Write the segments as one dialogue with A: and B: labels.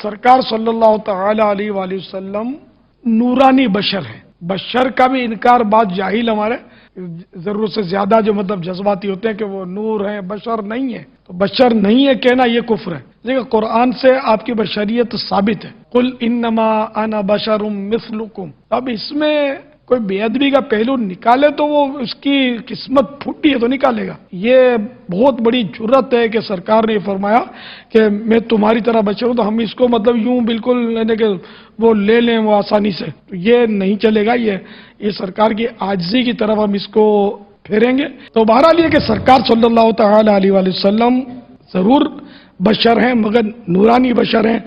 A: سرکار صلی اللہ تعالی علیہ وآلہ وسلم نورانی بشر ہیں. بشر کا بھی انکار بعض جاہل ہمارے ضرورت سے زیادہ جو مطلب جذباتی ہوتے ہیں کہ وہ نور ہیں، بشر نہیں ہے. تو بشر نہیں ہے کہنا یہ کفر ہے، لیکن قرآن سے آپ کی بشریت ثابت ہے. قل انما انا بشر مثلکم. اب اس میں کوئی بے ادبی کا پہلو نکالے تو وہ اس کی قسمت پھوٹی ہے تو نکالے گا. یہ بہت بڑی جرت ہے کہ سرکار نے فرمایا کہ میں تمہاری طرح بشر ہوں، تو ہم اس کو مطلب یوں بالکل یعنی کہ وہ لے لیں وہ آسانی سے، تو یہ نہیں چلے گا. یہ سرکار کی عاجزی کی طرف ہم اس کو پھیریں گے. تو بہرحال یہ کہ سرکار صلی اللہ تعالی علیہ وآلہ وسلم ضرور بشر ہیں، مگر نورانی بشر ہیں،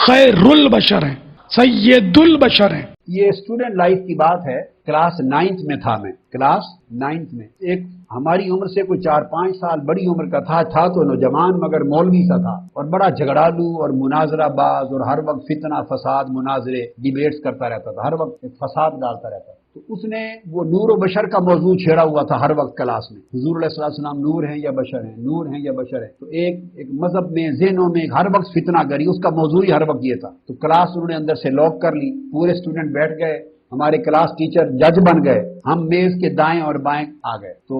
A: خیر البشر ہیں، سید البشر ہیں.
B: یہ اسٹوڈنٹ لائف کی بات ہے. کلاس 9th میں تھا میں، کلاس 9th میں. ایک ہماری عمر سے کوئی 4-5 سال بڑی عمر کا تھا تو نوجوان مگر مولوی سا تھا، اور بڑا جھگڑالو اور مناظرہ باز، اور ہر وقت فتنہ فساد مناظرے ڈیبیٹس کرتا رہتا تھا، ہر وقت فساد ڈالتا رہتا تھا. تو اس نے وہ نور و بشر کا موضوع چھیڑا ہوا تھا ہر وقت کلاس میں. حضور علیہ السلام نور ہیں یا بشر ہیں، نور ہیں یا بشر ہیں. تو ایک مذہب میں ذہنوں میں ہر وقت فتنہ گری، اس کا موضوع ہی ہر وقت یہ تھا. تو کلاس انہوں نے اندر سے لاک کر لی، پورے اسٹوڈنٹ بیٹھ گئے، ہمارے کلاس ٹیچر جج بن گئے، ہم میز کے دائیں اور بائیں آ گئے. تو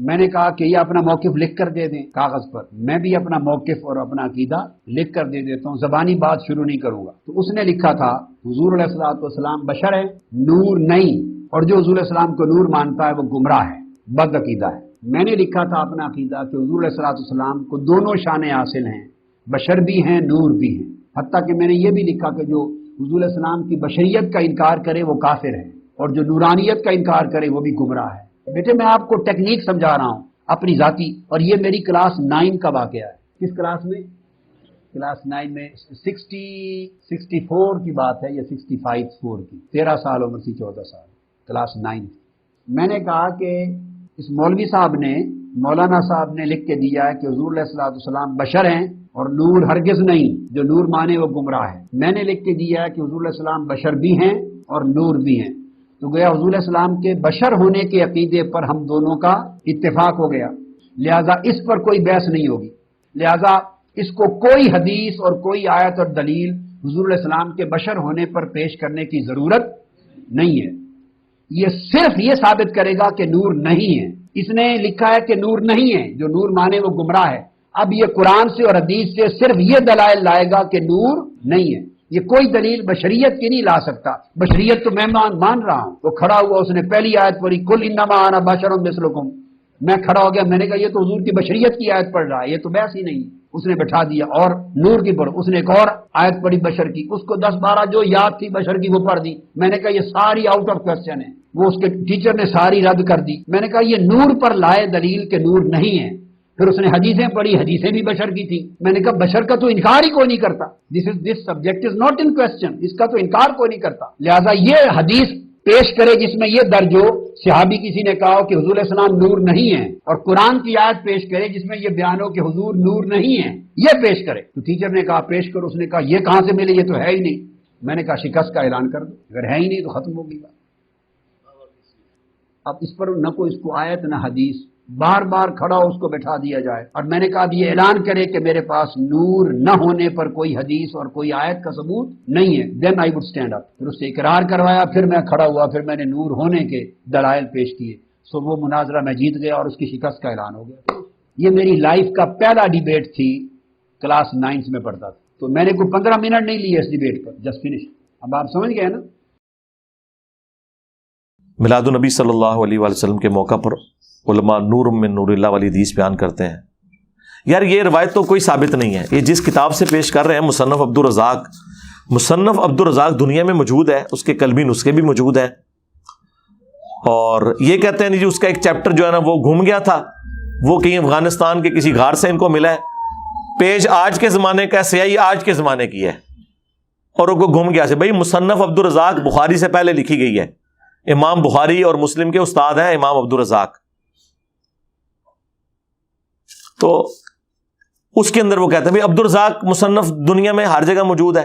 B: میں نے کہا کہ یہ اپنا موقف لکھ کر دے دیں کاغذ پر. میں بھی اپنا موقف اور اپنا عقیدہ لکھ کر دے دیتا ہوں، زبانی بات شروع نہیں کروں گا. تو اس نے لکھا تھا حضور علیہ السلام بشر ہے، نور نہیں، اور جو حضور علیہ السلام کو نور مانتا ہے وہ گمراہ ہے، بد عقیدہ ہے. میں نے لکھا تھا اپنا عقیدہ کہ حضور علیہ السلام کو دونوں شانیں حاصل ہیں، بشر بھی ہیں، نور بھی ہیں. حتیٰ کہ میں نے یہ بھی لکھا کہ جو حضور علیہ السلام کی بشریت کا انکار کرے وہ کافر ہے، اور جو نورانیت کا انکار کرے وہ بھی گمراہ ہے. بیٹے میں آپ کو ٹیکنیک سمجھا رہا ہوں اپنی ذاتی، اور یہ میری کلاس 9 کا واقعہ ہے. کس کلاس میں؟ کلاس 9 میں 64 کی بات ہے یا 65 کی، 13 سال عمر سی، 14 سال، کلاس 9. میں نے کہا کہ اس مولوی صاحب نے، مولانا صاحب نے لکھ کے دیا ہے کہ حضور علیہ السلام بشر ہیں اور نور ہرگز نہیں، جو نور مانے وہ گمراہ ہے. میں نے لکھ کے دیا ہے کہ حضور علیہ السلام بشر بھی ہیں اور نور بھی ہیں. تو گویا حضور علیہ السلام کے بشر ہونے کے عقیدے پر ہم دونوں کا اتفاق ہو گیا، لہذا اس پر کوئی بحث نہیں ہوگی. لہذا اس کو کوئی حدیث اور کوئی آیت اور دلیل حضور علیہ السلام کے بشر ہونے پر پیش کرنے کی ضرورت نہیں ہے. یہ صرف یہ ثابت کرے گا کہ نور نہیں ہے. اس نے لکھا ہے کہ نور نہیں ہے، جو نور مانے وہ گمراہ ہے. اب یہ قرآن سے اور حدیث سے صرف یہ دلائل لائے گا کہ نور نہیں ہے. یہ کوئی دلیل بشریت کی نہیں لا سکتا. بشریت تو میں مان رہا ہوں. وہ کھڑا ہوا، اس نے پہلی آیت پڑھی، قل انما انا بشر مثلکم. میں کھڑا ہو گیا، میں نے کہا یہ تو حضور کی بشریت کی آیت پڑھ رہا ہے، یہ تو بحث ہی نہیں. اس نے بٹھا دیا اور نور کی پڑھ. اس نے ایک اور آیت پڑھی بشر کی، اس کو 10-12 جو یاد تھی بشر کی وہ پڑھ دی. میں نے کہا یہ ساری آؤٹ آف کوسچن ہے. وہ اس کے ٹیچر نے ساری رد کر دی. میں نے کہا یہ نور پر لائے دلیل کہ نور نہیں ہے. پھر اس نے حدیثیں پڑھی، حدیثیں بھی بشر کی تھی. میں نے کہا بشر کا تو انکار ہی کوئی نہیں کرتا. This subject is not in question, اس کا تو انکار کوئی نہیں کرتا. لہذا یہ حدیث پیش کرے جس میں یہ درج ہو، صحابی کسی نے کہا ہو کہ حضور علیہ السلام نور نہیں ہے، اور قرآن کی آیت پیش کرے جس میں یہ بیان ہو کہ حضور نور نہیں ہے، یہ پیش کرے. تو ٹیچر نے کہا پیش کرو. اس نے کہا یہ کہاں سے ملے، یہ تو ہے ہی نہیں. میں نے کہا شکست کا اعلان کر دو، اگر ہے ہی نہیں تو ختم ہو گئی بات. اب اس پر نہ کوئی اس کو آیت نہ حدیث، بار بار کھڑا ہو اس کو بٹھا دیا جائے. اور میں نے کہا اب یہ اعلان کرے کہ میرے پاس نور نہ ہونے پر کوئی حدیث اور کوئی آیت کا ثبوت نہیں ہے. دین آئی وڈ اسٹینڈ اپ. پھر اس سے اقرار کروایا، پھر میں کھڑا ہوا، پھر میں نے نور ہونے کے دلائل پیش کیے. سو وہ مناظرہ میں جیت گیا اور اس کی شکست کا اعلان ہو گیا. یہ میری لائف کا پہلا ڈیبیٹ تھی، کلاس 9 میں پڑھتا تھا. تو میں نے کوئی 15 منٹ نہیں لیے اس ڈیبیٹ پر، جسٹ فنش. اب آپ سمجھ گئے نا.
C: میلاد النبی صلی اللہ علیہ وآلہ وسلم کے موقع پر علماء نور من نور اللہ والی حدیث بیان کرتے ہیں. یار یہ روایت تو کوئی ثابت نہیں ہے. یہ جس کتاب سے پیش کر رہے ہیں مصنف عبدالرزاق دنیا میں موجود ہے، اس کے قلبی نسخے بھی موجود ہیں. اور یہ کہتے ہیں جی اس کا ایک چیپٹر جو ہے نا وہ گھوم گیا تھا، وہ کہیں افغانستان کے کسی غار سے ان کو ملا ہے. پیج آج کے زمانے کا، سیاہی آج کے زمانے کی ہے، اور وہ گھوم گیا سے. بھائی مصنف عبدالرزاق بخاری سے پہلے لکھی گئی ہے. امام بخاری اور مسلم کے استاد ہیں امام عبدالرزاق. تو اس کے اندر وہ کہتے ہیں بھائی عبدالرزاق مصنف دنیا میں ہر جگہ موجود ہے.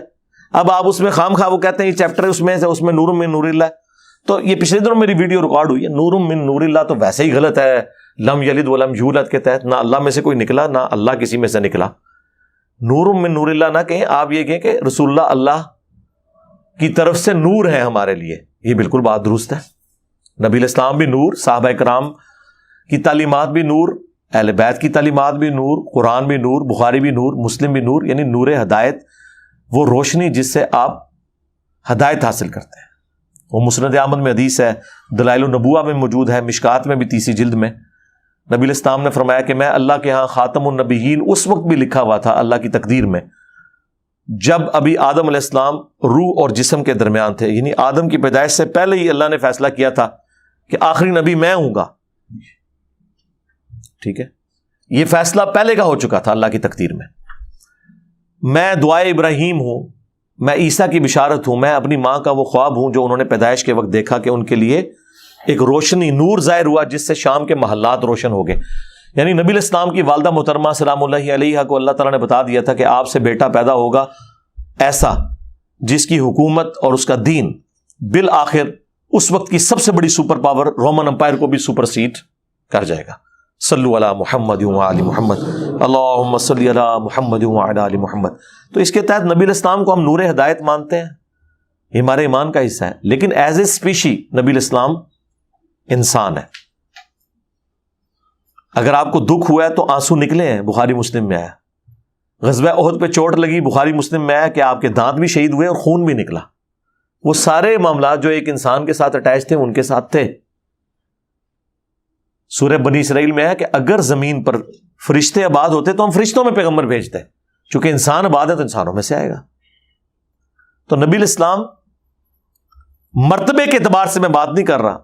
C: اب آپ اس میں خام خواہ وہ کہتے ہیں یہ چیپٹر اس میں نور من نور اللہ. تو یہ پچھلے دنوں میری ویڈیو ریکارڈ ہوئی ہے. نور من نور اللہ تو ویسے ہی غلط ہے. لم یلد ولم یولد کے تحت نہ اللہ میں سے کوئی نکلا، نہ اللہ کسی میں سے نکلا. نور من نور اللہ نہ کہیں، آپ یہ کہیں کہ رسول اللہ اللہ کی طرف سے نور ہے ہمارے لیے. یہ بالکل بات درست ہے. نبی الاسلام بھی نور، صحابہ کرام کی تعلیمات بھی نور، اہل بیت کی تعلیمات بھی نور، قرآن بھی نور، بخاری بھی نور، مسلم بھی نور. یعنی نور ہدایت، وہ روشنی جس سے آپ ہدایت حاصل کرتے ہیں. وہ مسند احمد میں حدیث ہے، دلائل النبوہ میں موجود ہے، مشکات میں بھی 30 جلد میں. نبی الاسلام نے فرمایا کہ میں اللہ کے ہاں خاتم النبیین اس وقت بھی لکھا ہوا تھا اللہ کی تقدیر میں جب ابھی آدم علیہ السلام روح اور جسم کے درمیان تھے. یعنی آدم کی پیدائش سے پہلے ہی اللہ نے فیصلہ کیا تھا کہ آخری نبی میں ہوں گا. ٹھیک ہے، یہ فیصلہ پہلے کا ہو چکا تھا اللہ کی تقدیر میں. میں دعائے ابراہیم ہوں، میں عیسیٰ کی بشارت ہوں، میں اپنی ماں کا وہ خواب ہوں جو انہوں نے پیدائش کے وقت دیکھا کہ ان کے لیے ایک روشنی نور ظاہر ہوا جس سے شام کے محلات روشن ہو گئے. یعنی نبی الاسلام کی والدہ محترمہ سلام اللہ علیہا کو اللہ تعالیٰ نے بتا دیا تھا کہ آپ سے بیٹا پیدا ہوگا ایسا جس کی حکومت اور اس کا دین بالآخر اس وقت کی سب سے بڑی سپر پاور رومن امپائر کو بھی سپر سیڈ کر جائے گا. صلو علی محمد وعلی محمد، اللہم صلی علی محمد وعلی آل محمد. تو اس کے تحت نبی الاسلام کو ہم نور ہدایت مانتے ہیں، یہ ہمارے ایمان کا حصہ ہے. لیکن ایز اے اسپیشی نبی الاسلام انسان ہے. اگر آپ کو دکھ ہوا ہے تو آنسو نکلے ہیں، بخاری مسلم میں آیا. غزوہ احد پہ چوٹ لگی، بخاری مسلم میں آیا کہ آپ کے دانت بھی شہید ہوئے اور خون بھی نکلا. وہ سارے معاملات جو ایک انسان کے ساتھ اٹیچ تھے ان کے ساتھ تھے. سورہ بنی اسرائیل میں ہے کہ اگر زمین پر فرشتے آباد ہوتے تو ہم فرشتوں میں پیغمبر بھیجتے، چونکہ انسان آباد ہے تو انسانوں میں سے آئے گا. تو نبی الاسلام مرتبے کے اعتبار سے میں بات نہیں کر رہا،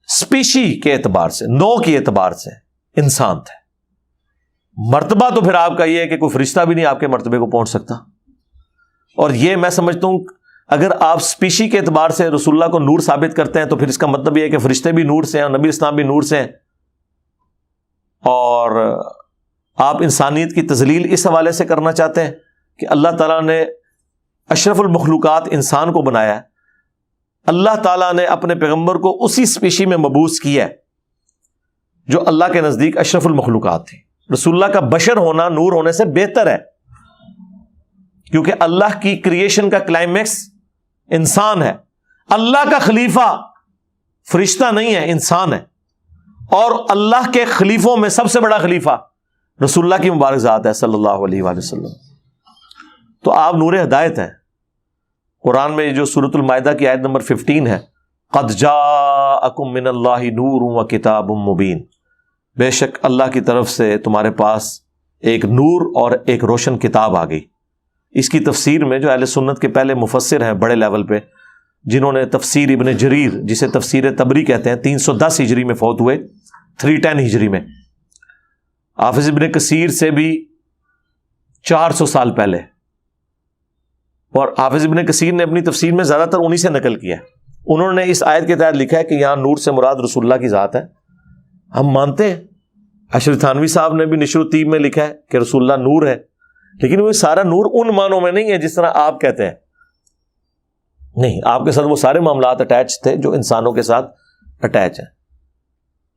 C: اسپیشی کے اعتبار سے، نو کے اعتبار سے انسان تھے. مرتبہ تو پھر آپ کا یہ ہے کہ کوئی فرشتہ بھی نہیں آپ کے مرتبے کو پہنچ سکتا. اور یہ میں سمجھتا ہوں اگر آپ اسپیشی کے اعتبار سے رسول اللہ کو نور ثابت کرتے ہیں تو پھر اس کا مطلب یہ ہے کہ فرشتے بھی نور سے ہیں اور نبی اسلام بھی نور سے ہیں. اور آپ انسانیت کی تذلیل اس حوالے سے کرنا چاہتے ہیں کہ اللہ تعالیٰ نے اشرف المخلوقات انسان کو بنایا ہے، اللہ تعالیٰ نے اپنے پیغمبر کو اسی اسپیشی میں مبعوث کیا ہے جو اللہ کے نزدیک اشرف المخلوقات تھی. رسول اللہ کا بشر ہونا نور ہونے سے بہتر ہے، کیونکہ اللہ کی کریشن کا کلائمیکس انسان ہے. اللہ کا خلیفہ فرشتہ نہیں ہے، انسان ہے. اور اللہ کے خلیفوں میں سب سے بڑا خلیفہ رسول اللہ کی مبارک ذات ہے صلی اللہ علیہ وآلہ وسلم. تو آپ نور ہدایت ہیں. قرآن میں جو سورۃ المائدہ کی آیت نمبر 15 ہے، قد جاءکم من اللہ نور و کتاب مبین، بے شک اللہ کی طرف سے تمہارے پاس ایک نور اور ایک روشن کتاب آ گئی. اس کی تفسیر میں جو اہل سنت کے پہلے مفسر ہیں بڑے لیول پہ، جنہوں نے تفسیر ابن جریر جسے تفسیر تبری کہتے ہیں 310 ہجری میں فوت ہوئے، 310 ہجری میں. حافظ ابن کثیر سے بھی 400 سال پہلے. اور حافظ ابن کثیر نے اپنی تفسیر میں زیادہ تر انہی سے نقل کیا ہے. انہوں نے اس آیت کے تحت لکھا ہے کہ یہاں نور سے مراد رسول اللہ کی ذات ہے. ہم مانتے ہیں. اشرف تھانوی صاحب نے بھی نشر الطیب میں لکھا ہے کہ رسول اللہ نور ہے، لیکن وہ سارا نور ان معنوں میں نہیں ہے جس طرح آپ کہتے ہیں. نہیں، آپ کے ساتھ وہ سارے معاملات اٹیچ تھے جو انسانوں کے ساتھ اٹیچ ہیں.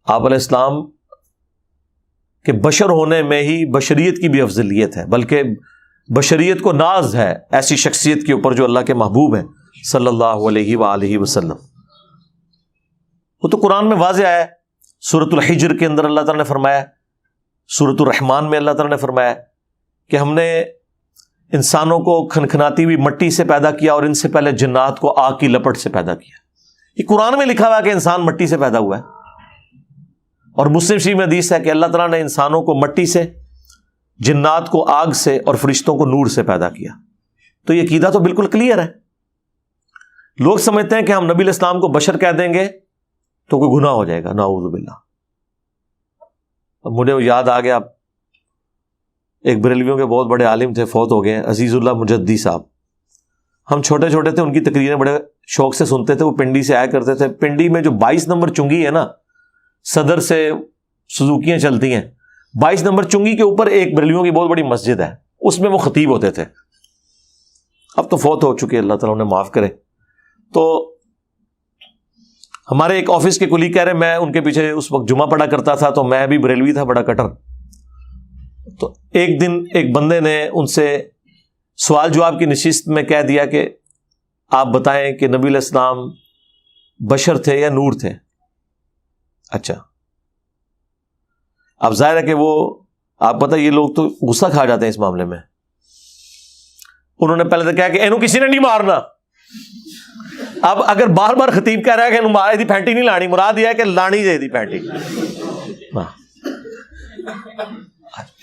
C: آپ علیہ السلام کے بشر ہونے میں ہی بشریت کی بھی افضلیت ہے، بلکہ بشریت کو ناز ہے ایسی شخصیت کے اوپر جو اللہ کے محبوب ہیں صلی اللہ علیہ وآلہ وسلم. وہ تو قرآن میں واضح ہے. سورۃ الحجر کے اندر اللہ تعالیٰ نے فرمایا، سورۃ الرحمن میں اللہ تعالیٰ نے فرمایا کہ ہم نے انسانوں کو کھنکھناتی ہوئی مٹی سے پیدا کیا اور ان سے پہلے جنات کو آگ کی لپٹ سے پیدا کیا. یہ قرآن میں لکھا ہوا ہے کہ انسان مٹی سے پیدا ہوا ہے. اور مسلم شریف میں حدیث ہے کہ اللہ تعالیٰ نے انسانوں کو مٹی سے، جنات کو آگ سے اور فرشتوں کو نور سے پیدا کیا. تو یہ عقیدہ تو بالکل کلیئر ہے. لوگ سمجھتے ہیں کہ ہم نبی الاسلام کو بشر کہہ دیں گے تو کوئی گناہ ہو جائے گا، نعوذ باللہ. اب مجھے یاد آ گیا، ایک بریلویوں کے بہت بڑے عالم تھے، فوت ہو گئے، عزیز اللہ مجدی صاحب. ہم چھوٹے چھوٹے تھے، ان کی تقریریں بڑے شوق سے سنتے تھے. وہ پنڈی سے آیا کرتے تھے. پنڈی میں جو 22 نمبر چنگی ہے نا، صدر سے سزوکیاں چلتی ہیں، 22 نمبر چنگی کے اوپر ایک بریلویوں کی بہت بڑی مسجد ہے، اس میں وہ خطیب ہوتے تھے. اب تو فوت ہو چکے، اللہ تعالیٰ انہیں معاف کرے. تو ہمارے ایک آفس کے کلیگ کہہ رہے، میں ان کے پیچھے اس وقت جمعہ پڑھا کرتا تھا، تو میں بھی بریلوی تھا، بڑا کٹر. تو ایک دن ایک بندے نے ان سے سوال جواب کی نشست میں کہہ دیا کہ آپ بتائیں کہ نبی علیہ السلام بشر تھے یا نور تھے؟ اچھا، اب ظاہر ہے کہ وہ آپ پتہ یہ لوگ تو غصہ کھا جاتے ہیں اس معاملے میں. انہوں نے پہلے تو کہا کہ اینو کسی نے نہیں مارنا. اب اگر بار بار خطیب کہہ رہا ہے کہ مارے دی پھینٹی نہیں لانی، مراد یہ ہے کہ لانی دے دی پھینٹی.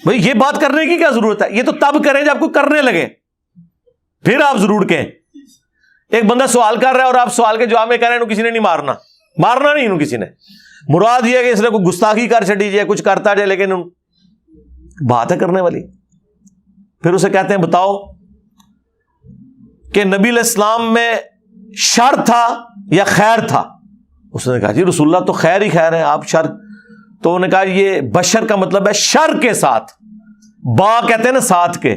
C: بھئی یہ بات کرنے کی کیا ضرورت ہے؟ یہ تو تب کریں جب کوئی کرنے لگے، پھر آپ ضرور کہیں. ایک بندہ سوال کر رہا ہے اور آپ سوال کے جواب میں کہہ رہے ہیں کسی نے نہیں مارنا. مارنا نہیں کسی نے، مراد یہ ہے کہ اس نے کوئی گستاخی کر چڑی جائے، کچھ کرتا جائے، لیکن بات ہے کرنے والی. پھر اسے کہتے ہیں بتاؤ کہ نبی علیہ السلام میں شر تھا یا خیر تھا؟ اس نے کہا جی رسول اللہ تو خیر ہی خیر ہے، آپ شر. تو انہوں نے کہا یہ بشر کا مطلب ہے شر کے ساتھ، با کہتے ہیں نا ساتھ کے.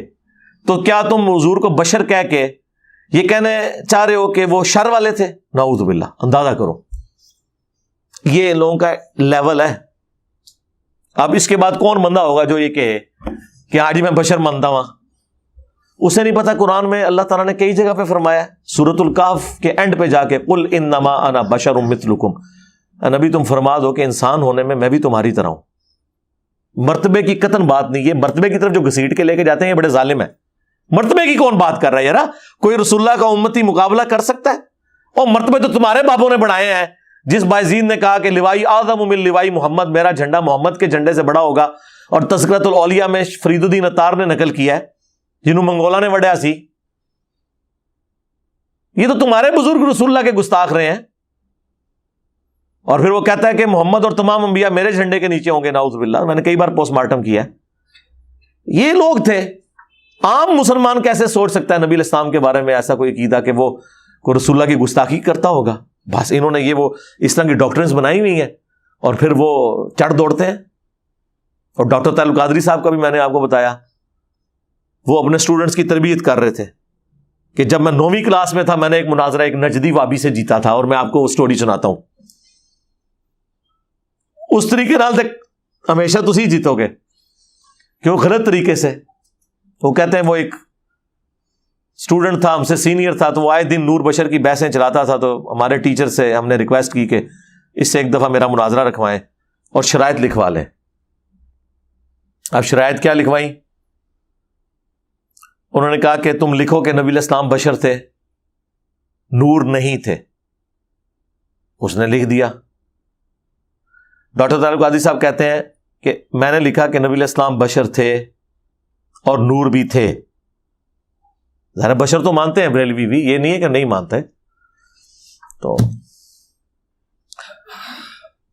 C: تو کیا تم حضور کو بشر کہہ کے یہ کہنے چاہ رہے ہو کہ وہ شر والے تھے؟ نعوذ باللہ. اندازہ کرو یہ ان لوگوں کا لیول ہے. اب اس کے بعد کون بندہ ہوگا جو یہ کہے کہ آج میں بشر مانتا ہوں؟ اسے نہیں پتا قرآن میں اللہ تعالیٰ نے کئی جگہ پہ فرمایا ہے. سورۃ الکہف کے اینڈ پہ جا کے قل انما انا بشر مثلکم، نبی تم فرما دو کہ انسان ہونے میں بھی تمہاری طرح ہوں. مرتبے کی قطن بات نہیں. یہ مرتبے کی طرف جو گھسیٹ کے لے کے جاتے ہیں یہ بڑے ظالم ہیں. مرتبے کی کون بات کر رہا ہے یار؟ کوئی رسول اللہ کا امتی مقابلہ کر سکتا ہے؟ اور مرتبے تو تمہارے بابوں نے بڑھائے ہیں. جس بائزید نے کہا کہ لوائی اعظم من لوائی محمد، میرا جھنڈا محمد کے جھنڈے سے بڑا ہوگا. اور تذکرۃ الاولیاء میں فرید الدین اتار نے نقل کیا ہے جنہوں منگولا نے وڈیا سی. یہ تو تمہارے بزرگ رسول اللہ کے گستاخ رہے ہیں. اور پھر وہ کہتا ہے کہ محمد اور تمام انبیاء میرے جھنڈے کے نیچے ہوں گے. نعوذ باللہ. میں نے کئی بار پوسٹ مارٹم کیا ہے. یہ لوگ تھے. عام مسلمان کیسے سوچ سکتا ہے نبی علیہ السلام کے بارے میں ایسا کوئی عقیدہ کہ وہ کوئی رسول اللہ کی گستاخی کرتا ہوگا؟ بس انہوں نے یہ وہ اس طرح کی ڈاکٹرنس بنائی ہوئی ہیں اور پھر وہ چڑھ دوڑتے ہیں. اور ڈاکٹر تعلق قادری صاحب کا بھی میں نے آپ کو بتایا، وہ اپنے اسٹوڈنٹس کی تربیت کر رہے تھے کہ جب میں 9ویں کلاس میں تھا میں نے ایک مناظرہ ایک نجدی وابی سے جیتا تھا. اور میں آپ کو وہ سٹوری سناتا ہوں. اس طریقے نال تک ہمیشہ تسی جیتو گے کیوں؟ غلط طریقے سے. وہ کہتے ہیں وہ ایک اسٹوڈنٹ تھا، ہم سے سینئر تھا، تو وہ آئے دن نور بشر کی بحثیں چلاتا تھا. تو ہمارے ٹیچر سے ہم نے ریکویسٹ کی کہ اس سے ایک دفعہ میرا مناظرہ رکھوائیں اور شرائط لکھوا لیں. اب شرائط کیا لکھوائیں؟ انہوں نے کہا کہ تم لکھو کہ نبی علیہ السلام بشر تھے، نور نہیں تھے. اس نے لکھ دیا. ڈاکٹر تعلق قادری صاحب کہتے ہیں کہ میں نے لکھا کہ نبی علیہ السلام بشر تھے اور نور بھی تھے. ذرا بشر تو مانتے ہیں بریلوی بھی، یہ نہیں ہے کہ نہیں مانتے. تو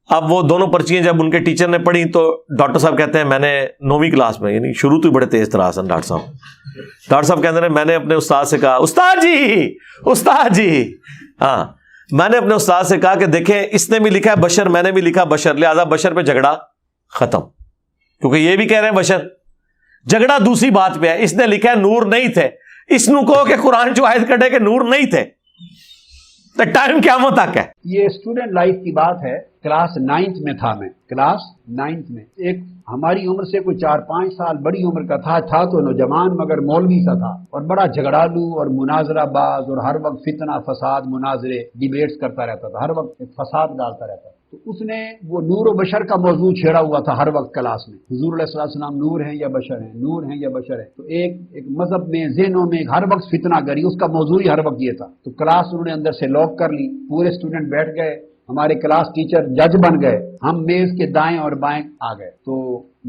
C: اب وہ دونوں پرچیاں جب ان کے ٹیچر نے پڑھی تو ڈاکٹر صاحب کہتے ہیں میں نے 9ویں کلاس میں، یعنی شروع تو ہی بڑے تیز تراس ہیں ڈاکٹر صاحب کہتے ہیں میں نے اپنے استاد سے کہا استاد جی ہاں میں نے اپنے استاد سے کہا کہ دیکھیں اس نے بھی لکھا ہے بشر، میں نے بھی لکھا بشر، لہذا بشر پہ جھگڑا ختم. کیونکہ یہ بھی کہہ رہے ہیں بشر. جھگڑا دوسری بات پہ ہے. اس نے لکھا ہے نور نہیں تھے، اس نو کہو کہ قرآن جو آیت کٹے کہ نور نہیں تھے تو ٹائم قیامت تک ہے.
B: یہ اسٹوڈنٹ لائف کی بات ہے. کلاس 9th میں تھا میں، کلاس 9th میں. ایک ہماری عمر سے کوئی 4-5 سال بڑی عمر کا تھا تو نوجوان مگر مولوی سا تھا اور بڑا جھگڑالو اور مناظرہ باز اور ہر وقت فتنہ فساد مناظرے ڈیبیٹس کرتا رہتا تھا، ہر وقت فساد ڈالتا رہتا تھا. تو اس نے وہ نور و بشر کا موضوع چھیڑا ہوا تھا ہر وقت کلاس میں. حضور علیہ السلام نور ہیں یا بشر ہیں، نور ہیں یا بشر ہیں. تو ایک مذہب میں ذہنوں میں ہر وقت فتنہ گری، اس کا موضوع ہی ہر وقت یہ تھا. تو کلاس انہوں نے اندر سے لاک کر لی، پورے اسٹوڈنٹ بیٹھ گئے، ہمارے کلاس ٹیچر جج بن گئے، ہم میز کے دائیں اور بائیں آ گئے. تو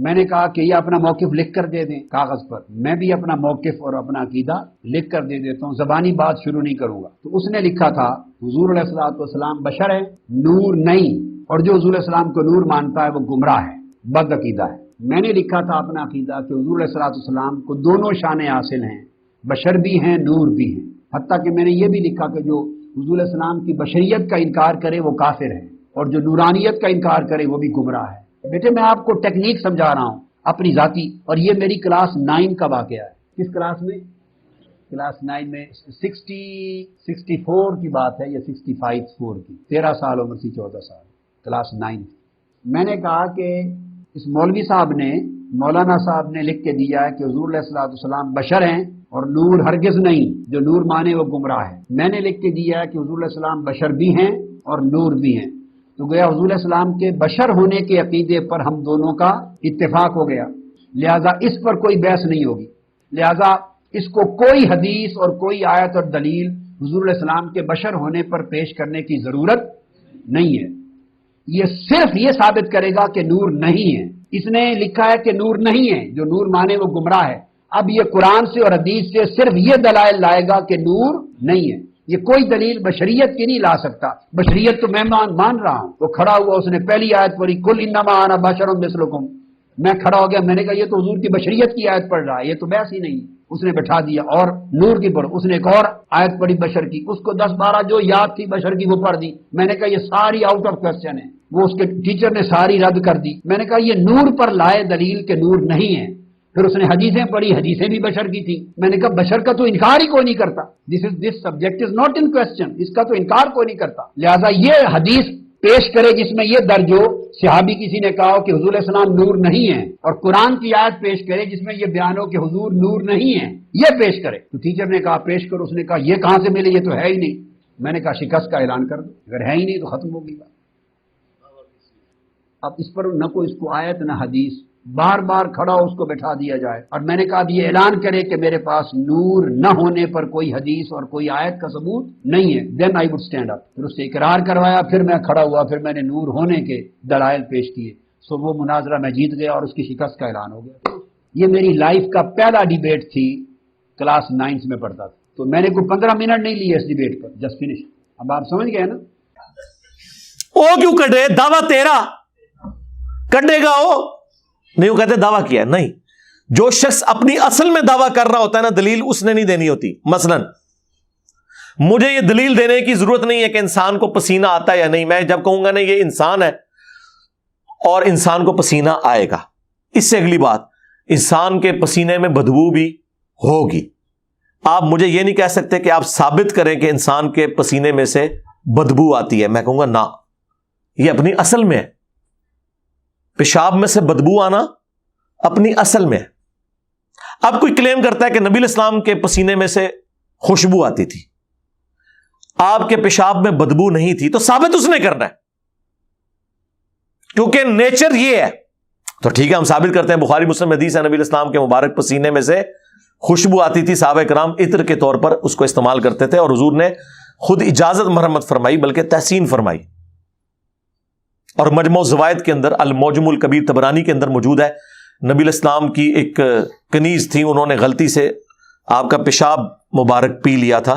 B: میں نے کہا کہ یہ اپنا موقف لکھ کر دے دیں کاغذ پر. میں بھی اپنا موقف اور اپنا عقیدہ لکھ کر دے دیتا ہوں، زبانی بات شروع نہیں کروں گا. تو اس نے لکھا تھا حضور علیہ السلام بشر ہے، نور نہیں، اور جو حضور علیہ السلام کو نور مانتا ہے وہ گمراہ ہے، بد عقیدہ ہے. میں نے لکھا تھا اپنا عقیدہ کہ حضور علیہ السلام کو دونوں شانیں حاصل ہیں، بشر بھی ہیں نور بھی ہیں. حتیٰ کہ میں نے یہ بھی لکھا کہ جو حضور علیہ السلام کی بشریت کا انکار کرے وہ کافر ہے اور جو نورانیت کا انکار کرے وہ بھی گمراہ ہے. بیٹے میں آپ کو ٹیکنیک سمجھا رہا ہوں اپنی ذاتی، اور یہ میری کلاس 9 کا واقعہ ہے. کس کلاس میں؟ کلاس 9 میں 64 کی بات ہے یا 65 کی. 13 سال عمر تھی، 14 سال، کلاس 9. میں نے کہا کہ اس مولوی صاحب نے مولانا صاحب نے لکھ کے دیا ہے کہ حضور علیہ الصلوۃ والسلام بشر ہیں اور نور ہرگز نہیں، جو نور مانے وہ گمراہ ہے۔ میں نے لکھ کے دیا ہے کہ حضور علیہ السلام بشر بھی ہیں اور نور بھی ہیں، تو گویا حضور علیہ السلام کے بشر ہونے کے عقیدے پر ہم دونوں کا اتفاق ہو گیا، لہذا اس پر کوئی بحث نہیں ہوگی، لہذا اس کو کوئی حدیث اور کوئی آیت اور دلیل حضور علیہ السلام کے بشر ہونے پر پیش کرنے کی ضرورت نہیں ہے۔ یہ صرف یہ ثابت کرے گا کہ نور نہیں ہے۔ اس نے لکھا ہے کہ نور نہیں ہے، جو نور مانے وہ گمراہ ہے۔ اب یہ قرآن سے اور حدیث سے صرف یہ دلائل لائے گا کہ نور نہیں ہے، یہ کوئی دلیل بشریت کی نہیں لا سکتا۔ بشریت تو میں مان رہا ہوں، وہ کھڑا ہوا، اس نے پہلی آیت پڑھی کل انما انا بشر مثلکم، میں کھڑا ہو گیا، میں نے کہا یہ تو حضور کی بشریت کی آیت پڑھ رہا ہے، یہ تو بحث ہی نہیں۔ اس نے بٹھا دیا اور نور کی پڑھ، اس نے ایک اور آیت پڑھی بشر کی، اس کو 10-12 جو یاد تھی بشر کی وہ پڑھ دی، میں نے کہا یہ ساری آؤٹ آف کوسچن ہے، وہ اس کے ٹیچر نے ساری رد کر دی۔ میں نے کہا یہ نور پر لائے دلیل کہ نور نہیں ہے۔ پھر اس نے حدیثیں پڑھی، حدیثیں بھی بشر کی تھی، میں نے کہا بشر کا تو انکار ہی کوئی نہیں کرتا، this subject is not in question, اس کا تو انکار کوئی نہیں کرتا، لہذا یہ حدیث پیش کرے جس میں یہ درج ہو، صحابی کسی نے کہا ہو کہ حضور علیہ السلام نور نہیں ہے، اور قرآن کی آیت پیش کرے جس میں یہ بیان ہو کہ حضور نور نہیں ہے، یہ پیش کرے۔ تو ٹیچر نے کہا پیش کرو، اس نے کہا یہ کہاں سے ملے، یہ تو ہے ہی نہیں۔ میں نے کہا شکست کا اعلان کر دو، اگر ہے ہی نہیں تو ختم ہوگی بات۔ اب اس پر نہ کوئی اس کو آیت نہ حدیث، بار بار کھڑا ہو اس کو بٹھا دیا جائے، اور میں نے کہا اب یہ اعلان کرے کہ میرے پاس نور نہ ہونے پر کوئی حدیث اور کوئی آیت کا ثبوت نہیں ہے، دین آئی وڈ اسٹینڈ اپ۔ پھر اس سے اقرار کروایا، پھر میں کھڑا ہوا، پھر میں نے نور ہونے کے دلائل پیش کیے، سو وہ مناظرہ میں جیت گیا اور اس کی شکست کا اعلان ہو گیا۔ یہ میری لائف کا پہلا ڈیبیٹ تھی، کلاس 9 میں پڑھتا تھا، تو میں نے کوئی 15 منٹ نہیں لیے اس ڈیبیٹ پر، جسٹ فنش۔ اب آپ سمجھ گئے نا؟
C: او کیوں کٹے دعویٰ تیرا کٹے گا، وہ نہیں، وہ کہتے دعویٰ کیا ہے، نہیں، جو شخص اپنی اصل میں دعویٰ کر رہا ہوتا ہے نا، دلیل اس نے نہیں دینی ہوتی۔ مثلا مجھے یہ دلیل دینے کی ضرورت نہیں ہے کہ انسان کو پسینہ آتا ہے یا نہیں، میں جب کہوں گا نا یہ انسان ہے اور انسان کو پسینہ آئے گا، اس سے اگلی بات انسان کے پسینے میں بدبو بھی ہوگی، آپ مجھے یہ نہیں کہہ سکتے کہ آپ ثابت کریں کہ انسان کے پسینے میں سے بدبو آتی ہے، میں کہوں گا نہ، یہ اپنی اصل میں ہے، پیشاب میں سے بدبو آنا اپنی اصل میں ہے۔ اب کوئی کلیم کرتا ہے کہ نبی الاسلام کے پسینے میں سے خوشبو آتی تھی، آپ کے پیشاب میں بدبو نہیں تھی، تو ثابت اس نے کرنا ہے، کیونکہ نیچر یہ ہے، تو ٹھیک ہے ہم ثابت کرتے ہیں، بخاری مسلم حدیث ہے، نبی الاسلام کے مبارک پسینے میں سے خوشبو آتی تھی، صحابہ کرام عطر کے طور پر اس کو استعمال کرتے تھے، اور حضور نے خود اجازت مرحمت فرمائی، بلکہ تحسین فرمائی، اور مجموع الزوائد کے اندر المعجم الکبیر طبرانی کے اندر موجود ہے، نبی الاسلام کی ایک کنیز تھی، انہوں نے غلطی سے آپ کا پیشاب مبارک پی لیا تھا،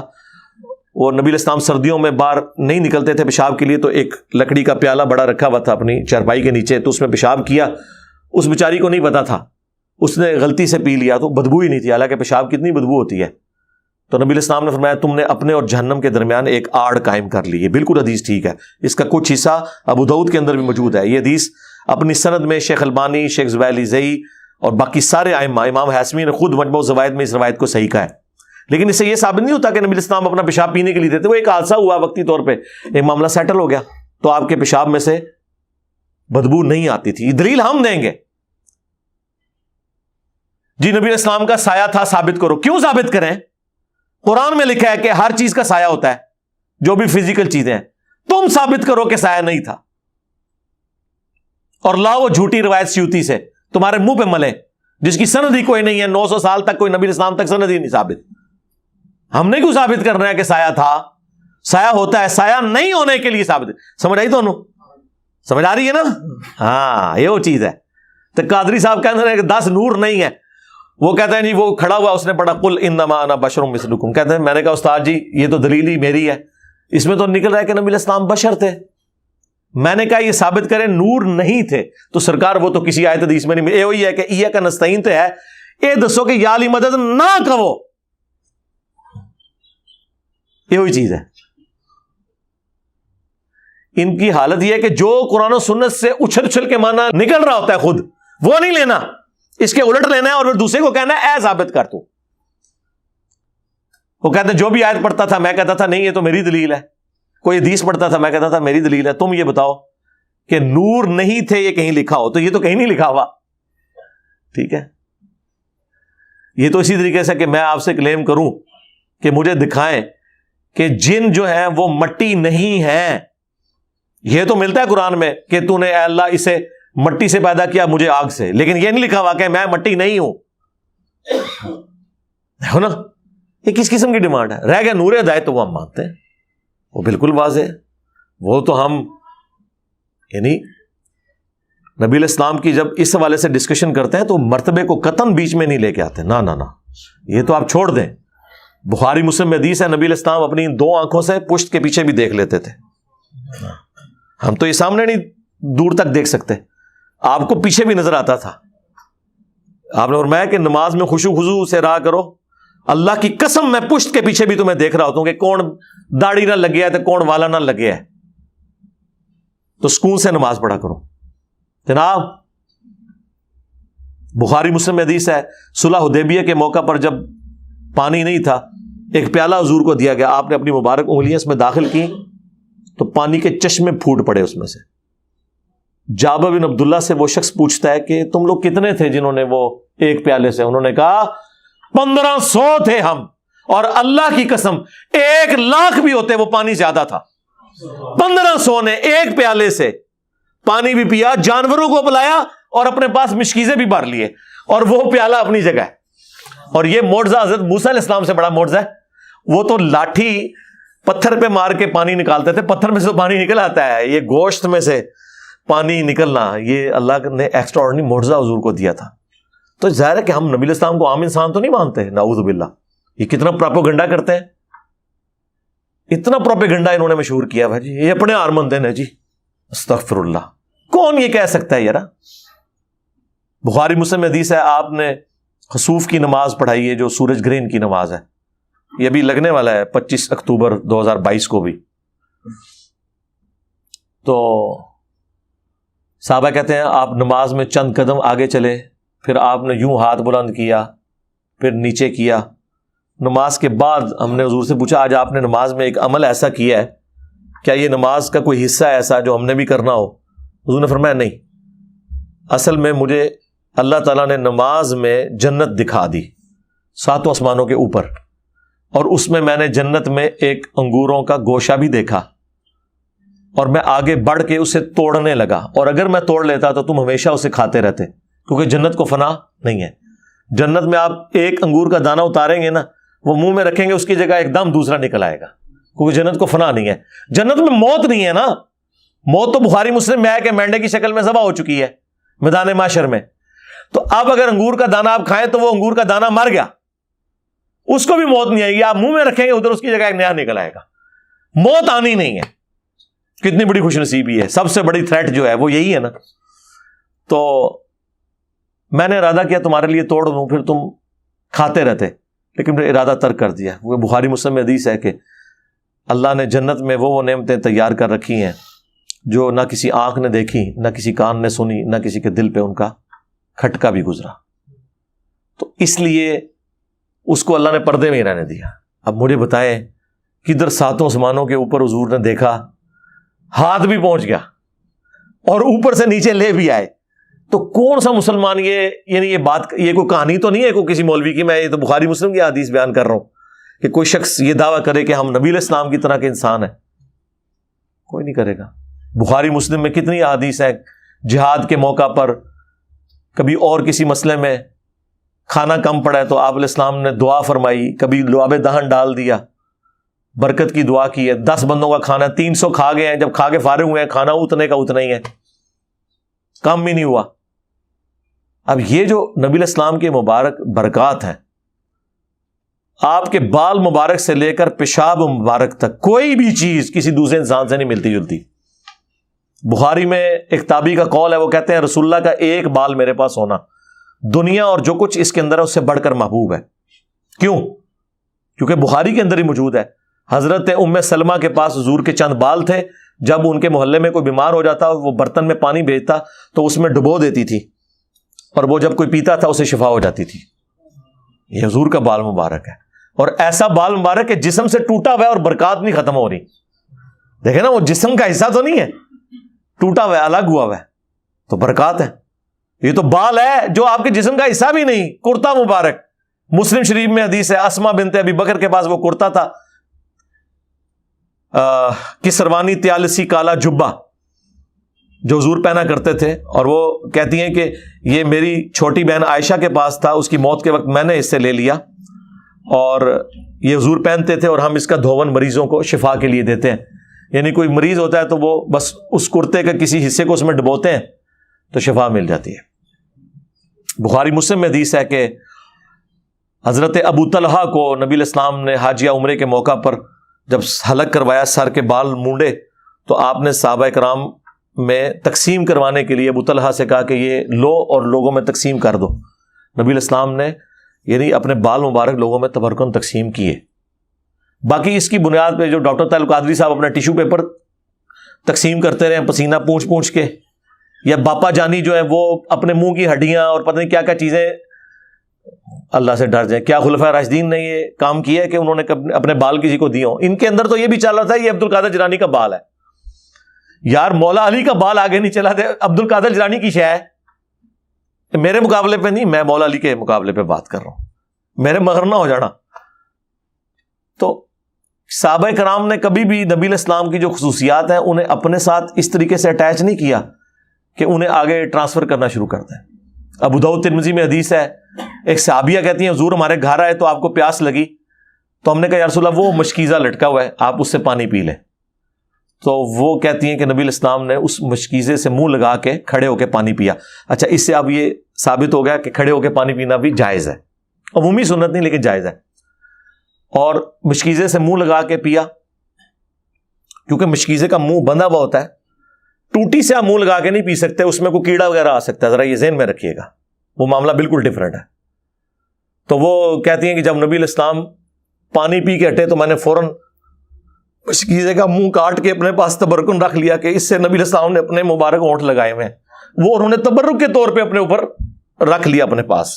C: وہ نبی الاسلام سردیوں میں باہر نہیں نکلتے تھے پیشاب کے لیے، تو ایک لکڑی کا پیالہ بڑا رکھا ہوا تھا اپنی چارپائی کے نیچے، تو اس میں پیشاب کیا، اس بیچاری کو نہیں پتا تھا، اس نے غلطی سے پی لیا، تو بدبو ہی نہیں تھی، حالانکہ پیشاب کتنی بدبو ہوتی ہے، تو نبی الاسلام نے فرمایا تم نے اپنے اور جہنم کے درمیان ایک آڑ قائم کر لی ہے، بالکل حدیث ٹھیک ہے، اس کا کچھ حصہ ابو داؤد کے اندر بھی موجود ہے، یہ حدیث اپنی سند میں شیخ البانی، شیخ زبیلی زئی اور باقی سارے ائمہ، امام حاسمی نے خود مجموع الزوائد میں اس روایت کو صحیح کہا ہے، لیکن اس سے یہ ثابت نہیں ہوتا کہ نبی الاسلام اپنا پیشاب پینے کے لیے دیتے، وہ ایک حادثہ ہوا وقتی طور پہ، ایک معاملہ سیٹل ہو گیا، تو آپ کے پیشاب میں سے بدبو نہیں آتی تھی، یہ دلیل ہم دیں گے جی نبی الاسلام کا سایہ تھا، ثابت کرو، کیوں ثابت کریں؟ قرآن میں لکھا ہے کہ ہر چیز کا سایہ ہوتا ہے، جو بھی فزیکل چیزیں ہیں، تم ثابت کرو کہ سایہ نہیں تھا، اور لاؤ وہ جھوٹی روایت سیوطی سے تمہارے منہ پہ ملے، جس کی سند ہی کوئی نہیں ہے، 900 سال تک کوئی نبی اسلام تک سند ہی نہیں ثابت، ہم نے کیوں ثابت کرنا ہے کہ سایہ تھا؟ سایہ ہوتا ہے، سایہ نہیں ہونے کے لیے ثابت، سمجھ آئی دونوں؟ سمجھ آ رہی ہے نا؟ ہاں یہ وہ چیز ہے۔ تو قادری صاحب کہتے ہیں کہ 10 نور نہیں ہے، وہ کہتے ہیں جی وہ کھڑا ہوا اس نے پڑھا قل انما انا بشر مثلکم، کہتے ہیں میں نے کہا استاد جی یہ تو دلیل ہی میری ہے، اس میں تو نکل رہا ہے کہ نبی الاسلام بشر تھے، میں نے کہا یہ ثابت کریں نور نہیں تھے، تو سرکار وہ تو کسی آیت حدیث میں نہیں، یہ وہی ہے کہ ایاک نستعین تے ہے، یہ دسو کہ یا علی مدد نہ کہو، یہ وہی چیز ہے۔ ان کی حالت یہ ہے کہ جو قرآن و سنت سے اچھل اچھل کے معنی نکل رہا ہوتا ہے خود وہ نہیں لینا، اس کے الٹ لینا ہے اور پھر دوسرے کو کہنا ہے اے ثابت کر تو۔ وہ کہتے ہیں جو بھی آیت پڑھتا تھا میں کہتا تھا نہیں یہ تو میری دلیل ہے، کوئی حدیث پڑھتا تھا میں کہتا تھا میری دلیل ہے، تم یہ بتاؤ کہ نور نہیں تھے یہ کہیں لکھا ہو، تو یہ تو کہیں نہیں لکھا ہوا، ٹھیک ہے. یہ تو اسی طریقے سے کہ میں آپ سے کلیم کروں کہ مجھے دکھائیں کہ جن جو ہیں وہ مٹی نہیں ہے. یہ تو ملتا ہے قرآن میں کہ تو نے اے اللہ اسے مٹی سے پیدا کیا مجھے آگ سے, لیکن یہ نہیں لکھا ہوا کہ میں مٹی نہیں ہوں. دیکھو نا یہ کس قسم کی ڈیمانڈ ہے. رہ گیا نور ہدایت تو وہ ہم مانتے ہیں, وہ بالکل واضح ہے. وہ تو ہم یعنی نبی علیہ السلام کی جب اس حوالے سے ڈسکشن کرتے ہیں تو مرتبے کو قطعاً بیچ میں نہیں لے کے آتے. نہ نہ نہ, یہ تو آپ چھوڑ دیں. بخاری مسلم میں حدیث ہے نبی علیہ السلام اپنی 2 آنکھوں سے پشت کے پیچھے بھی دیکھ لیتے تھے. ہم تو یہ سامنے نہیں دور تک دیکھ سکتے, آپ کو پیچھے بھی نظر آتا تھا. آپ نے فرمایا کہ نماز میں خشوع خضوع سے رہا کرو. اللہ کی قسم میں پشت کے پیچھے بھی تمہیں دیکھ رہا ہوتا ہوں کہ کون داڑھی نہ لگیا ہے تو کون والا نہ لگیا ہے, تو سکون سے نماز پڑھا کرو. جناب بخاری مسلم میں حدیث ہے صلح حدیبیہ کے موقع پر جب پانی نہیں تھا, ایک پیالہ حضور کو دیا گیا, آپ نے اپنی مبارک انگلیاں اس میں داخل کی تو پانی کے چشمے پھوٹ پڑے اس میں سے. جابر بن عبداللہ سے وہ شخص پوچھتا ہے کہ تم لوگ کتنے تھے جنہوں نے وہ ایک پیالے سے؟ انہوں نے کہا 1500 تھے ہم, اور اللہ کی قسم 1,00,000 بھی ہوتے وہ پانی زیادہ تھا. 1500 نے ایک پیالے سے پانی بھی پیا, جانوروں کو پلایا اور اپنے پاس مشکیزیں بھی بھر لیے, اور وہ پیالہ اپنی جگہ ہے. اور یہ معجزہ حضرت موسیٰ علیہ السلام سے بڑا معجزہ ہے. وہ تو لاٹھی پتھر پہ مار کے پانی نکالتے تھے, پتھر میں سے تو پانی نکل آتا ہے, یہ گوشت میں سے پانی نکلنا یہ اللہ نے ایکسٹرا آرڈنری معجزہ حضور کو دیا تھا. تو ظاہر ہے کہ ہم نبی علیہ السلام کو عام انسان تو نہیں مانتے, نعوذ باللہ. یہ کتنا پروپیگنڈا کرتے ہیں, اتنا پروپیگنڈا انہوں نے مشہور کیا بھائی جی, یہ اپنے آرمند ہیں جی. استغفر اللہ, کون یہ کہہ سکتا ہے یار؟ بخاری مسلم میں حدیث ہے آپ نے خسوف کی نماز پڑھائی ہے جو سورج گرہن کی نماز ہے. یہ ابھی لگنے والا ہے 25 اکتوبر 2022 کو بھی. تو صحابہ کہتے ہیں آپ نماز میں چند قدم آگے چلے, پھر آپ نے یوں ہاتھ بلند کیا, پھر نیچے کیا. نماز کے بعد ہم نے حضور سے پوچھا آج آپ نے نماز میں ایک عمل ایسا کیا ہے, کیا یہ نماز کا کوئی حصہ ایسا جو ہم نے بھی کرنا ہو؟ حضور نے فرمایا نہیں, اصل میں مجھے اللہ تعالیٰ نے نماز میں جنت دکھا دی 7 آسمانوں کے اوپر, اور اس میں میں نے جنت میں ایک انگوروں کا گوشہ بھی دیکھا, اور میں آگے بڑھ کے اسے توڑنے لگا, اور اگر میں توڑ لیتا تو تم ہمیشہ اسے کھاتے رہتے, کیونکہ جنت کو فنا نہیں ہے. جنت میں آپ ایک انگور کا دانہ اتاریں گے نا, وہ منہ میں رکھیں گے اس کی جگہ ایک دم دوسرا نکل آئے گا, کیونکہ جنت کو فنا نہیں ہے. جنت میں موت نہیں ہے نا, موت تو بخاری مسلم میں ہے کہ مینڈے کی شکل میں ذبح ہو چکی ہے میدان محشر میں. تو اب اگر انگور کا دانہ آپ کھائیں تو وہ انگور کا دانہ مر گیا, اس کو بھی موت نہیں آئے گی, آپ منہ میں رکھیں گے ادھر اس کی جگہ ایک نیا نکل آئے گا. موت آنی نہیں ہے. کتنی بڑی خوش نصیبی ہے, سب سے بڑی تھریٹ جو ہے وہ یہی ہے نا. تو میں نے ارادہ کیا تمہارے لیے توڑ دوں, پھر تم کھاتے رہتے, لیکن پھر ارادہ ترک کر دیا. وہ بخاری مسلم میں حدیث ہے کہ اللہ نے جنت میں وہ نعمتیں تیار کر رکھی ہیں جو نہ کسی آنکھ نے دیکھی, نہ کسی کان نے سنی, نہ کسی کے دل پہ ان کا کھٹکا بھی گزرا. تو اس لیے اس کو اللہ نے پردے میں ہی رہنے دیا. اب مجھے بتائیں کدھر 7 آسمانوں کے اوپر حضور نے دیکھا, ہاتھ بھی پہنچ گیا اور اوپر سے نیچے لے بھی آئے, تو کون سا مسلمان یہ یعنی یہ بات, یہ کوئی کہانی تو نہیں ہے کوئی کسی مولوی کی, میں یہ تو بخاری مسلم کی حدیث بیان کر رہا ہوں کہ کوئی شخص یہ دعویٰ کرے کہ ہم نبی علیہ السلام کی طرح کے انسان ہیں. کوئی نہیں کرے گا. بخاری مسلم میں کتنی احادیث ہیں جہاد کے موقع پر کبھی اور کسی مسئلے میں کھانا کم پڑا ہے تو آپ علیہ السلام نے دعا فرمائی, کبھی لعاب دہن ڈال دیا, برکت کی دعا کی ہے. 10 بندوں کا کھانا 300 کھا گئے ہیں, جب کھا کے فارغ ہوئے ہیں کھانا اتنے کا اتنا ہی ہے, کم بھی نہیں ہوا. اب یہ جو نبی علیہ السلام کے مبارک برکات ہیں, آپ کے بال مبارک سے لے کر پیشاب مبارک تک کوئی بھی چیز کسی دوسرے انسان سے نہیں ملتی جلتی. بخاری میں ایک تابعی کا قول ہے, وہ کہتے ہیں رسول اللہ کا ایک بال میرے پاس ہونا دنیا اور جو کچھ اس کے اندر ہے اس سے بڑھ کر محبوب ہے. کیوں؟ کیونکہ بخاری کے اندر ہی موجود ہے. حضرت ام سلمہ کے پاس حضور کے چند بال تھے, جب ان کے محلے میں کوئی بیمار ہو جاتا وہ برتن میں پانی بھیجتا تو اس میں ڈبو دیتی تھی, اور وہ جب کوئی پیتا تھا اسے شفا ہو جاتی تھی. یہ حضور کا بال مبارک ہے, اور ایسا بال مبارک ہے جسم سے ٹوٹا ہوا ہے اور برکات نہیں ختم ہو رہی. دیکھیں نا, وہ جسم کا حصہ تو نہیں ہے, ٹوٹا ہوا ہے, الگ ہوا ہوا ہے, تو برکات ہے. یہ تو بال ہے جو آپ کے جسم کا حصہ بھی نہیں. کرتا مبارک, مسلم شریف میں حدیث ہے, اسما بنت ابی بکر کے پاس وہ کرتا تھا, کسروانی تیالسی کالا جبہ جو حضور پہنا کرتے تھے, اور وہ کہتی ہیں کہ یہ میری چھوٹی بہن عائشہ کے پاس تھا, اس کی موت کے وقت میں نے اس سے لے لیا, اور یہ حضور پہنتے تھے, اور ہم اس کا دھون مریضوں کو شفا کے لیے دیتے ہیں. یعنی کوئی مریض ہوتا ہے تو وہ بس اس کرتے کے کسی حصے کو اس میں ڈبوتے ہیں تو شفا مل جاتی ہے. بخاری مسلم میں حدیث ہے کہ حضرت ابو طلحہ کو نبی علیہ السلام نے حج یا عمرے کے موقع پر جب حلق کروایا, سر کے بال مونڈے, تو آپ نے صحابہ کرام میں تقسیم کروانے کے لیے ابو طلحہ سے کہا کہ یہ لو اور لوگوں میں تقسیم کر دو. نبی علیہ السلام نے یعنی اپنے بال مبارک لوگوں میں تبرکن تقسیم کیے. باقی اس کی بنیاد پہ جو ڈاکٹر طاہر القادری صاحب اپنا ٹیشو پیپر تقسیم کرتے رہے پسینہ پونچھ پونچھ کے, یا باپا جانی جو ہے وہ اپنے منہ کی ہڈیاں اور پتہ نہیں کیا کیا چیزیں, اللہ سے ڈر جائیں. کیا خلفائے راشدین نے یہ کام کیا ہے کہ انہوں نے اپنے بال کسی کو دیے ہوں؟ ان کے اندر تو یہ بھی چل رہا تھا یہ عبد القادر جیلانی کا بال ہے. یار مولا علی کا بال آگے نہیں چلا تھا, عبد القادر جیلانی کی شے ہے. میرے مقابلے پہ نہیں, میں مولا علی کے مقابلے پہ بات کر رہا ہوں, میرے مغر نہ ہو جانا. تو صحابہ کرام نے کبھی بھی نبی علیہ السلام کی جو خصوصیات ہیں انہیں اپنے ساتھ اس طریقے سے اٹیچ نہیں کیا کہ انہیں آگے ٹرانسفر کرنا شروع کر دیں. ابو داؤد ترمذی میں حدیث ہے, ایک صحابیہ کہتی ہیں حضور ہمارے گھر آئے تو آپ کو پیاس لگی, تو ہم نے کہا یا رسول اللہ وہ مشکیزہ لٹکا ہوا ہے, آپ اس سے پانی پی لیں. تو وہ کہتی ہیں کہ نبی علیہ السلام نے اس مشکیزے سے منہ لگا کے کھڑے ہو کے پانی پیا. اچھا, اس سے اب یہ ثابت ہو گیا کہ کھڑے ہو کے پانی پینا بھی جائز ہے, عمومی سنت نہیں لیکن جائز ہے. اور مشکیزے سے منہ لگا کے پیا, کیونکہ مشکیزے کا منہ بندھا ہوا ہوتا ہے, ٹوٹی سے آپ منہ لگا کے نہیں پی سکتے, اس میں کوئی کیڑا وغیرہ آ سکتا ہے, ذرا یہ ذہن میں رکھیے گا, وہ معاملہ بالکل ڈفرینٹ ہے. تو وہ کہتی ہیں کہ جب نبی علیہ السلام پانی پی کے ہٹے تو میں نے فوراً مشکیزے کا منہ کاٹ کے اپنے پاس تبرکن رکھ لیا کہ اس سے نبی علیہ السلام نے اپنے مبارک ہونٹ لگائے ہوئے ہیں, وہ انہوں نے تبرک کے طور پہ اپنے اوپر رکھ لیا اپنے پاس,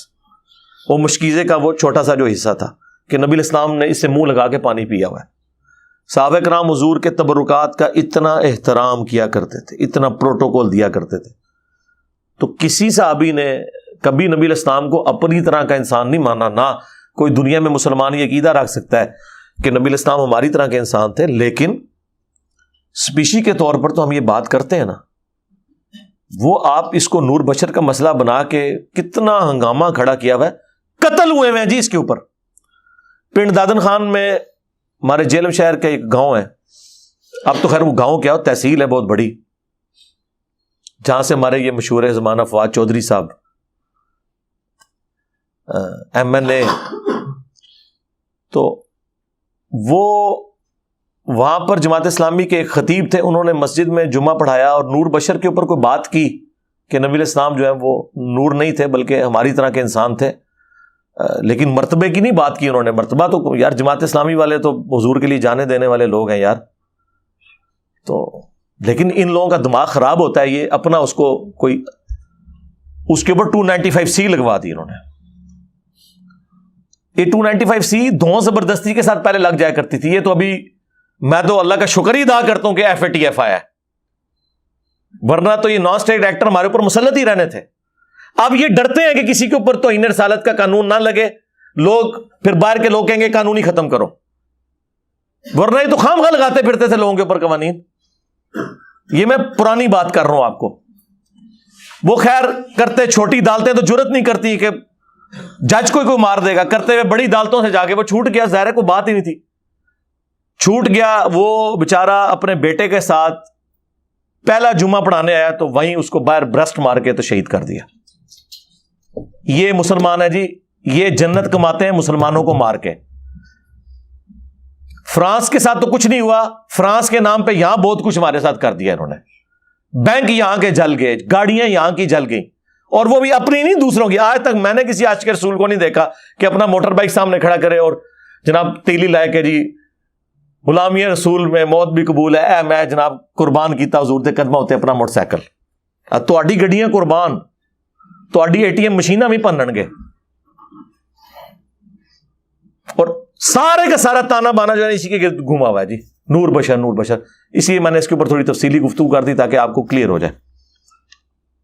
C: وہ مشکیزے کا وہ چھوٹا سا جو حصہ تھا کہ نبی علیہ السلام نے اس سے منہ لگا کے پانی پیا ہوا ہے. صحابہ کرام حضور کے تبرکات کا اتنا احترام کیا کرتے تھے, اتنا پروٹوکول دیا کرتے تھے. تو کسی صحابی نے کبھی نبی علیہ السلام کو اپنی طرح کا انسان نہیں مانا. نہ کوئی دنیا میں مسلمان یہ عقیدہ رکھ سکتا ہے کہ نبی علیہ السلام ہماری طرح کے انسان تھے, لیکن اسپیشی کے طور پر تو ہم یہ بات کرتے ہیں نا, وہ آپ اس کو نور بشر کا مسئلہ بنا کے کتنا ہنگامہ کھڑا کیا ہوا ہے. قتل ہوئے ہیں جی اس کے اوپر. پنڈ دادن خان میں ہمارے جیلم شہر کا ایک گاؤں ہے, اب تو خیر وہ گاؤں کیا ہو, تحصیل ہے بہت بڑی, جہاں سے ہمارے یہ مشہور زمانہ فواد چودھری صاحب MLA, تو وہ وہاں پر جماعت اسلامی کے ایک خطیب تھے, انہوں نے مسجد میں جمعہ پڑھایا اور نور بشر کے اوپر کوئی بات کی کہ نبی علیہ السلام جو ہے وہ نور نہیں تھے بلکہ ہماری طرح کے انسان تھے, لیکن مرتبے کی نہیں بات کی انہوں نے. مرتبہ تو یار جماعت اسلامی والے تو حضور کے لیے جانے دینے والے لوگ ہیں یار, تو لیکن ان لوگوں کا دماغ خراب ہوتا ہے, یہ اپنا اس کو کوئی اس کے اوپر 295C لگوا دی انہوں نے. یہ 295C دھون زبردستی کے ساتھ پہلے لگ جایا کرتی تھی, یہ تو ابھی میں تو اللہ کا شکر ہی ادا کرتا ہوں کہ FATF آیا ہے, ورنہ تو یہ نان اسٹیٹ ایکٹر ہمارے اوپر مسلط ہی رہنے تھے. اب یہ ڈرتے ہیں کہ کسی کے اوپر توہین رسالت کا قانون نہ لگے, لوگ پھر باہر کے لوگ کہیں گے قانون ہی ختم کرو, ورنہ یہ تو خام خواہ لگاتے پھرتے تھے لوگوں کے اوپر قوانین. یہ میں پرانی بات کر رہا ہوں آپ کو. وہ خیر کرتے چھوٹی عدالتیں تو جرت نہیں کرتی کہ جج کوئی مار دے گا, کرتے ہوئے بڑی عدالتوں سے جا کے وہ چھوٹ گیا, ظاہر ہے کوئی بات ہی نہیں تھی, چھوٹ گیا. وہ بیچارہ اپنے بیٹے کے ساتھ پہلا جمعہ پڑھانے آیا تو وہیں اس کو باہر برسٹ مار کے تو شہید کر دیا. یہ مسلمان ہے جی, یہ جنت کماتے ہیں مسلمانوں کو مار کے. فرانس کے ساتھ تو کچھ نہیں ہوا, فرانس کے نام پہ یہاں بہت کچھ ہمارے ساتھ کر دیا انہوں نے. بینک یہاں کے جل گئے, گاڑیاں یہاں کی جل گئیں, اور وہ بھی اپنی نہیں دوسروں کی. آج تک میں نے کسی عاشق رسول کو نہیں دیکھا کہ اپنا موٹر بائک سامنے کھڑا کرے اور جناب تیلی لائے کہ جی غلامی رسول میں موت بھی قبول ہے, اے میں جناب قربان کیتا حضور دے قدمہ ہوتے اپنا موٹر سائیکل. تہاڈی گڈیاں قربان, تہاڈی ATM مشیناں بھی پنن گے, اور سارے کا سارا تانا بانا جو ہے اسی کے گھوما ہوا ہے جی, نور بشر نور بشر. اس لیے میں نے اس کے اوپر تھوڑی تفصیلی گفتگو کر دی تاکہ آپ کو کلیئر ہو جائے.